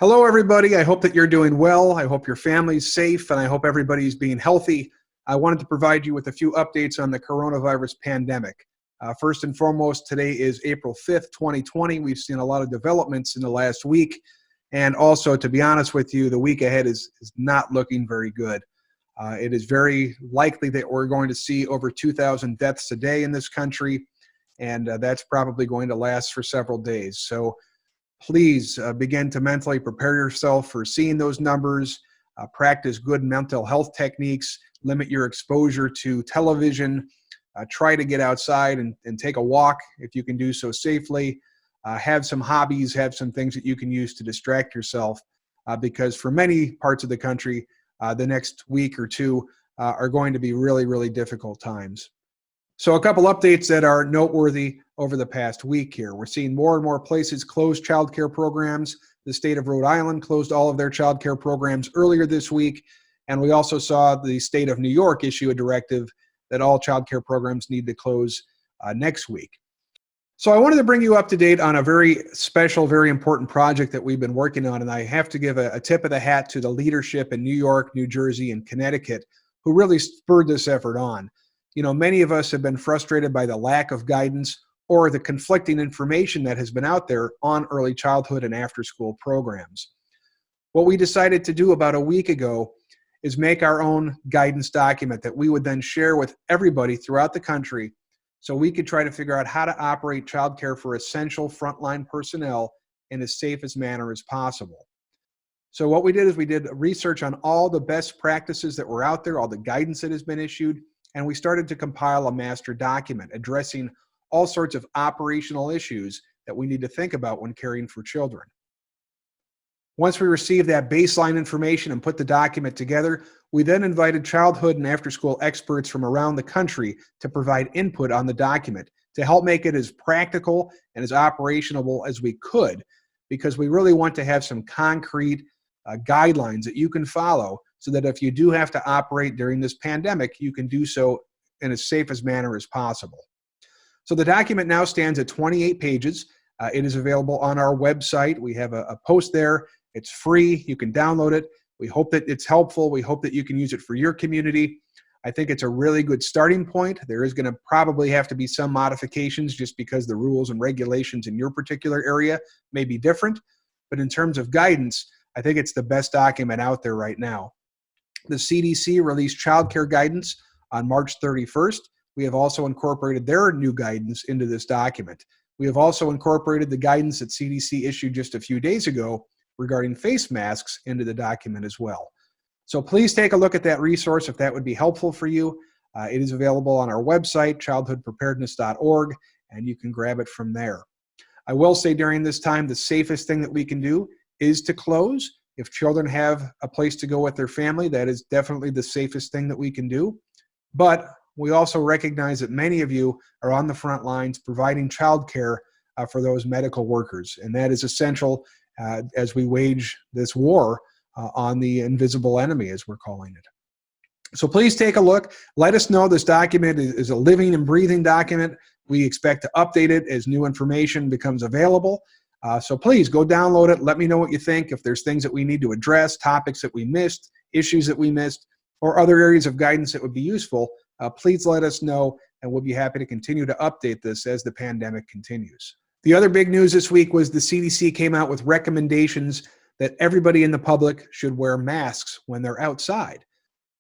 Hello, everybody. I hope that you're doing well. I hope your family's safe, and I hope everybody's being healthy. I wanted to provide you with a few updates on the coronavirus pandemic. First and foremost, today is April 5th, 2020. We've seen a lot of developments in the last week. And also, to be honest with you, the week ahead is not looking very good. It is very likely that we're going to see over 2,000 deaths a day in this country, and that's probably going to last for several days. So please begin to mentally prepare yourself for seeing those numbers. Practice good mental health techniques. Limit your exposure to television. Try to get outside and take a walk if you can do so safely. Have some hobbies, have some things that you can use to distract yourself, because for many parts of the country, the next week or two are going to be really, really difficult times. So a couple updates that are noteworthy over the past week here. We're seeing more and more places close childcare programs. The state of Rhode Island closed all of their childcare programs earlier this week. And we also saw the state of New York issue a directive that all childcare programs need to close next week. So I wanted to bring you up to date on a very special, very important project that we've been working on. And I have to give a tip of the hat to the leadership in New York, New Jersey, and Connecticut who really spurred this effort on. You know, many of us have been frustrated by the lack of guidance or the conflicting information that has been out there on early childhood and after-school programs. What we decided to do about a week ago is make our own guidance document that we would then share with everybody throughout the country so we could try to figure out how to operate childcare for essential frontline personnel in as safe as manner as possible. So what we did is we did research on all the best practices that were out there, all the guidance that has been issued, and we started to compile a master document addressing all sorts of operational issues that we need to think about when caring for children. Once we received that baseline information and put the document together, we then invited childhood and after-school experts from around the country to provide input on the document to help make it as practical and as operational as we could, because we really want to have some concrete guidelines that you can follow so that if you do have to operate during this pandemic, you can do so in as safe as manner as possible. So the document now stands at 28 pages. It is available on our website. We have a post there. It's free. You can download it. We hope that it's helpful. We hope that you can use it for your community. I think it's a really good starting point. There is going to probably have to be some modifications just because the rules and regulations in your particular area may be different. But in terms of guidance, I think it's the best document out there right now. The CDC released childcare guidance on March 31st. We have also incorporated their new guidance into this document. We have also incorporated the guidance that CDC issued just a few days ago regarding face masks into the document as well. So please take a look at that resource if that would be helpful for you. It is available on our website, childhoodpreparedness.org, and you can grab it from there. I will say during this time, the safest thing that we can do is to close. If children have a place to go with their family, that is definitely the safest thing that we can do. But we also recognize that many of you are on the front lines providing childcare for those medical workers, and that is essential as we wage this war on the invisible enemy, as we're calling it. So please take a look. Let us know. This document is a living and breathing document. We expect to update it as new information becomes available. So please go download it. Let me know what you think. If there's things that we need to address, topics that we missed, issues that we missed, or other areas of guidance that would be useful, please let us know, and we'll be happy to continue to update this as the pandemic continues. The other big news this week was the CDC came out with recommendations that everybody in the public should wear masks when they're outside.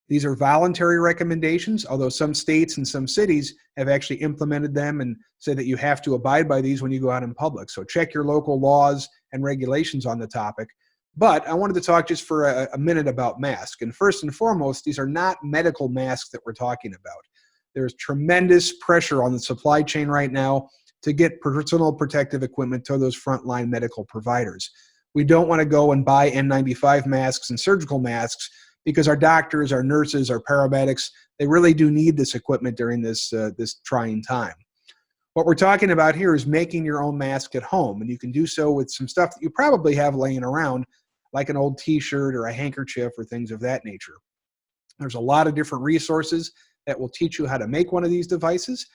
These are voluntary recommendations, although some states and some cities have actually implemented them and say that you have to abide by these when you go out in public. So check your local laws and regulations on the topic. But I wanted to talk just for a minute about masks. And first and foremost, these are not medical masks that we're talking about. There's tremendous pressure on the supply chain right now to get personal protective equipment to those frontline medical providers. We don't want to go and buy N95 masks and surgical masks because our doctors, our nurses, our paramedics, they really do need this equipment during this trying time. What we're talking about here is making your own mask at home, and you can do so with some stuff that you probably have laying around, like an old t-shirt or a handkerchief or things of that nature. There's a lot of different resources that will teach you how to make one of these devices,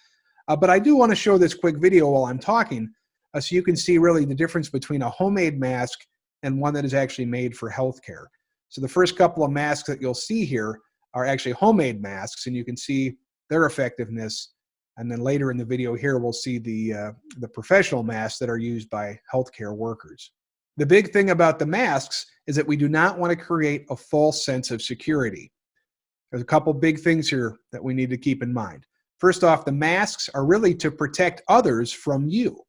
but I do want to show this quick video while I'm talking so you can see really the difference between a homemade mask and one that is actually made for healthcare. So the first couple of masks that you'll see here are actually homemade masks, and you can see their effectiveness. And then later in the video here, we'll see the professional masks that are used by healthcare workers. The big thing about the masks is that we do not want to create a false sense of security. There's a couple big things here that we need to keep in mind. First off, the masks are really to protect others from you.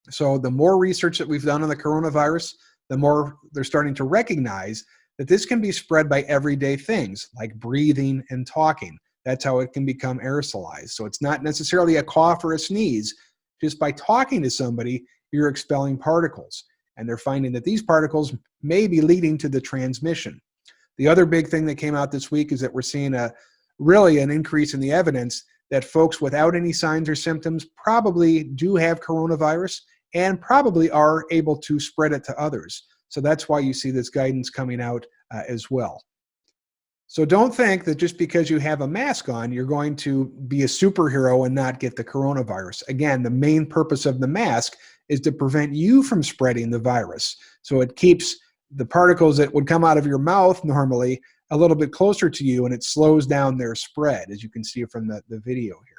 So the more research that we've done on the coronavirus, the more they're starting to recognize that this can be spread by everyday things like breathing and talking. That's how it can become aerosolized. So it's not necessarily a cough or a sneeze. Just by talking to somebody, you're expelling particles. And they're finding that these particles may be leading to the transmission. The other big thing that came out this week is that we're seeing really an increase in the evidence that folks without any signs or symptoms probably do have coronavirus and probably are able to spread it to others. So that's why you see this guidance coming out as well. So don't think that just because you have a mask on, you're going to be a superhero and not get the coronavirus. Again, the main purpose of the mask is to prevent you from spreading the virus. So it keeps the particles that would come out of your mouth normally a little bit closer to you, and it slows down their spread, as you can see from the video here.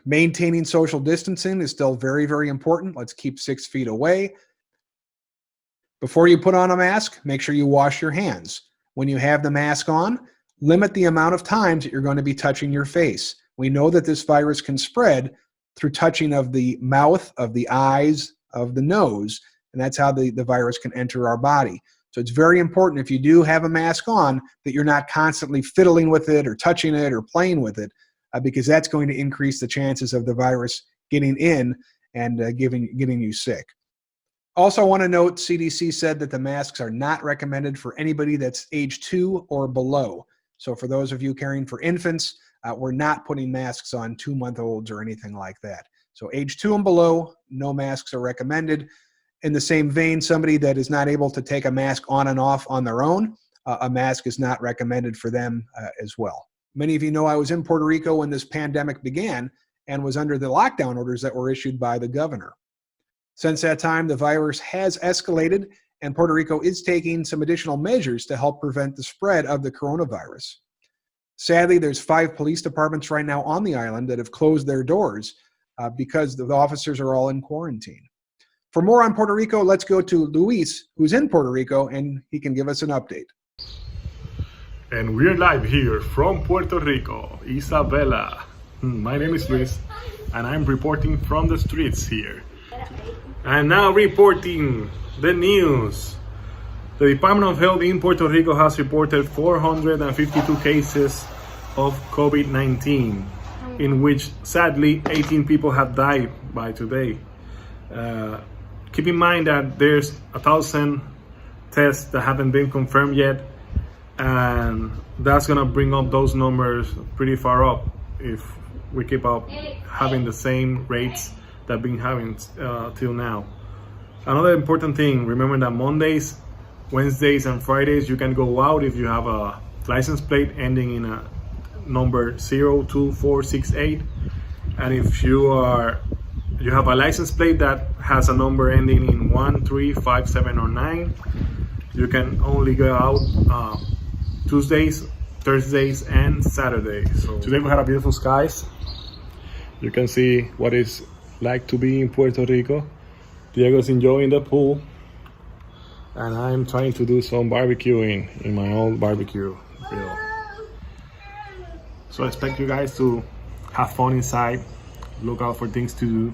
Maintaining social distancing is still very, very important. Let's keep 6 feet away. Before you put on a mask, make sure you wash your hands. When you have the mask on, limit the amount of times that you're going to be touching your face. We know that this virus can spread through touching of the mouth, of the eyes, of the nose, and that's how the virus can enter our body. So it's very important if you do have a mask on that you're not constantly fiddling with it or touching it or playing with it, because that's going to increase the chances of the virus getting in and getting you sick. Also, I want to note CDC said that the masks are not recommended for anybody that's age 2 or below. So for those of you caring for infants, we're not putting masks on 2-month-olds or anything like that. So age 2 and below, no masks are recommended. In the same vein, somebody that is not able to take a mask on and off on their own, a mask is not recommended for them as well. Many of you know I was in Puerto Rico when this pandemic began and was under the lockdown orders that were issued by the governor. Since that time, the virus has escalated, and Puerto Rico is taking some additional measures to help prevent the spread of the coronavirus. Sadly, there's 5 police departments right now on the island that have closed their doors because the officers are all in quarantine. For more on Puerto Rico, let's go to Luis, who's in Puerto Rico, and he can give us an update. And we're live here from Puerto Rico, Isabela. My name is Luis, and I'm reporting from the streets here. I'm now reporting the news. The Department of Health in Puerto Rico has reported 452 cases of COVID-19, in which sadly 18 people have died by today. Keep in mind that there's 1,000 tests that haven't been confirmed yet, and that's gonna bring up those numbers pretty far up if we keep up having the same rates that been having till now. Another important thing, remember that Mondays, Wednesdays, and Fridays you can go out if you have a license plate ending in a number 02468, and if you have a license plate that has a number ending in 1357 or 9, you can only go out Tuesdays, Thursdays, and Saturdays. So today we had a beautiful skies. You can see what it's like to be in Puerto Rico. Diego's enjoying the pool, and I'm trying to do some barbecuing in my old barbecue grill. So I expect you guys to have fun inside, look out for things to do.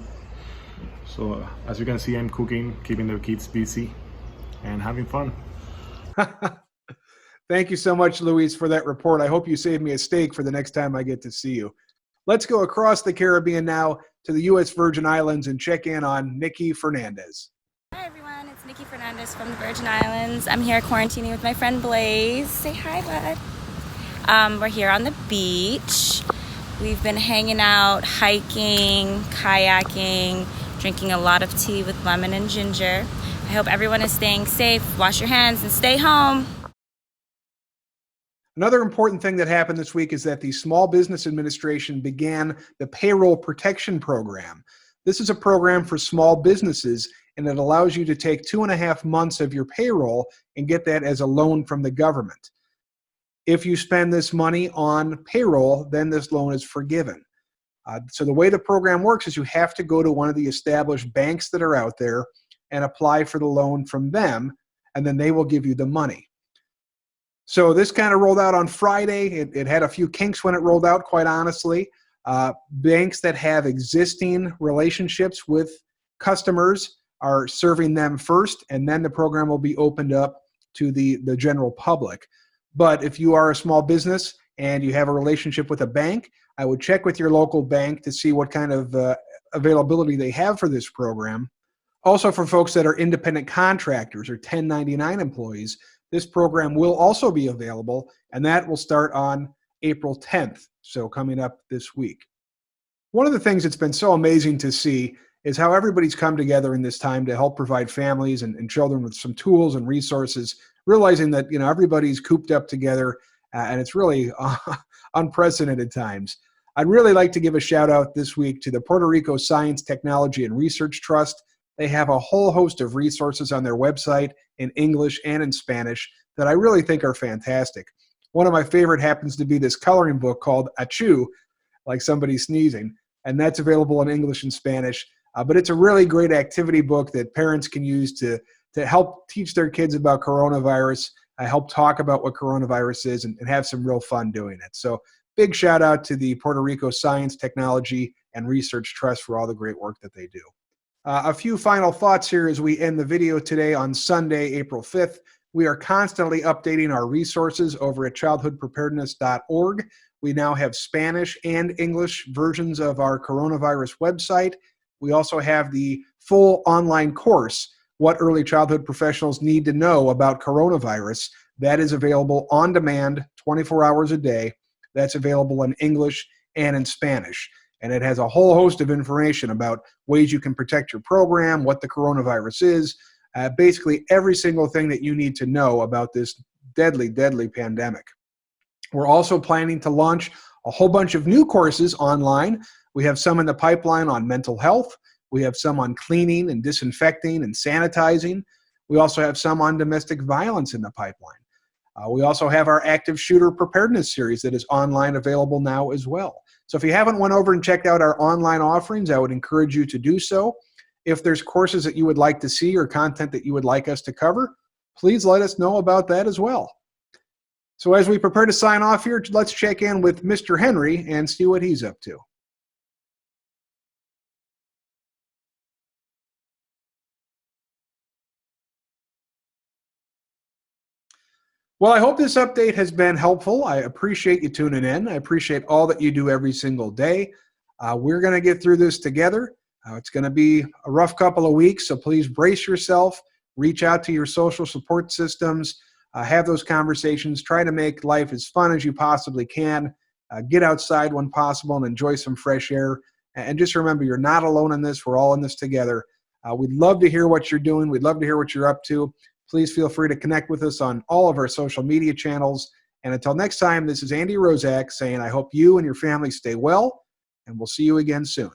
So as you can see, I'm cooking, keeping the kids busy, and having fun. Thank you so much, Luis, for that report. I hope you save me a steak for the next time I get to see you. Let's go across the Caribbean now to the U.S. Virgin Islands and check in on Nikki Fernandez. Hi everyone, it's Nikki Fernandez from the Virgin Islands. I'm here quarantining with my friend Blaze. Say hi, bud. We're here on the beach. We've been hanging out, hiking, kayaking, drinking a lot of tea with lemon and ginger. I hope everyone is staying safe. Wash your hands and stay home. Another important thing that happened this week is that the Small Business Administration began the Payroll Protection Program. This is a program for small businesses and it allows you to take 2.5 months of your payroll and get that as a loan from the government. If you spend this money on payroll, then this loan is forgiven. So the way the program works is you have to go to one of the established banks that are out there and apply for the loan from them, and then they will give you the money. So this kind of rolled out on Friday. It had a few kinks when it rolled out, quite honestly. Banks that have existing relationships with customers are serving them first, and then the program will be opened up to the general public. But if you are a small business and you have a relationship with a bank, I would check with your local bank to see what kind of availability they have for this program. Also, for folks that are independent contractors or 1099 employees, this program will also be available, and that will start on April 10th, so coming up this week. One of the things that's been so amazing to see is how everybody's come together in this time to help provide families and children with some tools and resources, realizing that everybody's cooped up together, and it's really unprecedented times. I'd really like to give a shout out this week to the Puerto Rico Science, Technology, and Research Trust. They have a whole host of resources on their website in English and in Spanish that I really think are fantastic. One of my favorite happens to be this coloring book called Achoo, like somebody sneezing, and that's available in English and Spanish. But it's a really great activity book that parents can use to help teach their kids about coronavirus, help talk about what coronavirus is, and have some real fun doing it. So big shout out to the Puerto Rico Science, Technology, and Research Trust for all the great work that they do. A few final thoughts here as we end the video today on Sunday, April 5th. We are constantly updating our resources over at childhoodpreparedness.org. We now have Spanish and English versions of our coronavirus website. We also have the full online course, What Early Childhood Professionals Need to Know About Coronavirus. That is available on demand, 24 hours a day. That's available in English and in Spanish. And it has a whole host of information about ways you can protect your program, what the coronavirus is, basically every single thing that you need to know about this deadly, deadly pandemic. We're also planning to launch a whole bunch of new courses online. We have some in the pipeline on mental health. We have some on cleaning and disinfecting and sanitizing. We also have some on domestic violence in the pipeline. We also have our active shooter preparedness series that is online available now as well. So if you haven't went over and checked out our online offerings, I would encourage you to do so. If there's courses that you would like to see or content that you would like us to cover, please let us know about that as well. So as we prepare to sign off here, let's check in with Mr. Henry and see what he's up to. Well, I hope this update has been helpful. I appreciate you tuning in. I appreciate all that you do every single day. We're going to get through this together. It's going to be a rough couple of weeks, so please brace yourself. Reach out to your social support systems. Have those conversations. Try to make life as fun as you possibly can. Get outside when possible and enjoy some fresh air. And just remember, you're not alone in this. We're all in this together. We'd love to hear what you're doing. We'd love to hear what you're up to. Please feel free to connect with us on all of our social media channels. And until next time, this is Andy Rozak saying I hope you and your family stay well, and we'll see you again soon.